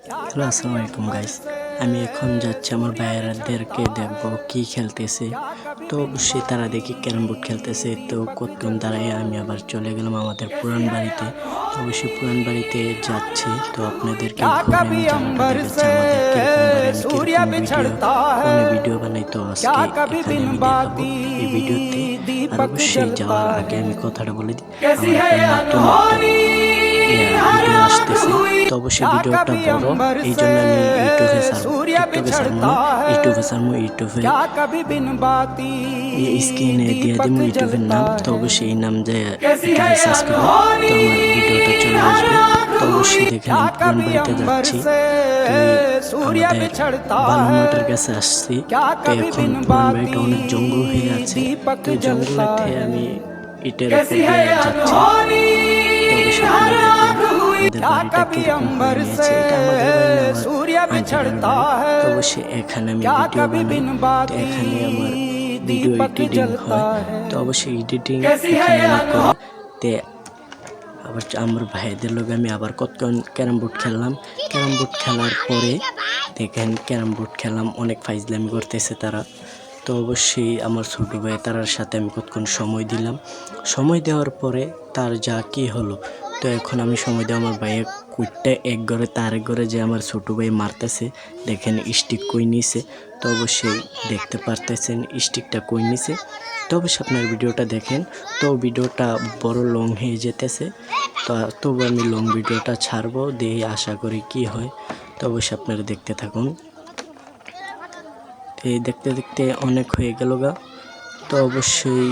Hello, আসসালামু আলাইকুম guys. আমি এখন যাচ্ছি আমার ভাইয়েরাদেরকে দেখবো কি খেলতেছে। তো অবশ্যই তারা দেখি ক্যারাম বোর্ড খেলতেছে। তো কতক্ষণ দাঁড়ায় আমি আবার চলে গেলাম আমাদের পুরান বাড়িতে। তো অবশ্যই পুরান বাড়িতে যাচ্ছি, তো আপনাদেরকে ঘুরে আমি জায়গাটা দেখাচ্ছি আমাদের কিরকম বাড়ি, আমি কিরকম ভিডিও বানাই। তো আজকে এখানে আমি দেখাবো এই ভিডিওতে। আর অবশ্যই যাওয়ার আগে আমি কথাটা বলে দিই, আমার একটা নতুন ভিডিও আসতেছে। তো অবশ্যই ভিডিওটা বড়, এই জন্য আমি ইউটিউবে স্ক্রিনে দিয়ে দিব ইউটিউবের নাম। তো অবশ্যই এই নাম যে সার্চ করবেন, তো আমার ভিডিওটা চলে আসবে। তো অবশ্যই দেখেন আমি পুরান বাড়িতে যাচ্ছি। তো আমাদের বালু মাঠের কাছে আসছি। তো এখন পুরান বাড়িটা অনেক জঙ্গল হয়ে আছে। তো জঙ্গলেতে আমি ইটের উপর দিয়ে যাচ্ছি। বাড়িটা কিরকম করে নিয়েছে, এটা আমাদের বাড়ি না, আমার আন্টির বাড়ি। তো অবশ্যই এখানে আমি ভিডিও বানাই। তো এখানে আমার ভিডিও এডিটিং হয়। তো অবশ্যই এডিটিং এখানে আমি করি। আবার আমার ভাইদের লোক আমি আবার কতক্ষণ ক্যারাম বোর্ড খেললাম। ক্যারাম বোর্ড খেলার পরে দেখেন ক্যারাম বোর্ড খেললাম, অনেক ফাইজলামি করতেছে তারা। তো অবশ্যই আমার ছোটো ভাই তার সাথে আমি কতক্ষণ সময় দিলাম। সময় দেওয়ার পরে তার যা কি হলো, তো এখন আমি সময় দিয়ে আমার ভাইয়ের কুইটটা এক ঘরে তার এক ঘরে যে আমার ছোটো ভাই মারতেছে, দেখেন স্টিক কই নিছে। তো অবশ্যই দেখতে পারতেছেন স্টিকটা কই নিছে। তো অবশ্যই আপনার ভিডিওটা দেখেন। তো ভিডিওটা বড় লং হয়ে যেতেছে, তো তবু আমি লং ভিডিওটা ছাড়বো, দিয়ে আশা করি কি হয়। তো অবশ্যই আপনারা দেখতে থাকুন। এই দেখতে দেখতে অনেক হয়ে গেল গা। তো অবশ্যই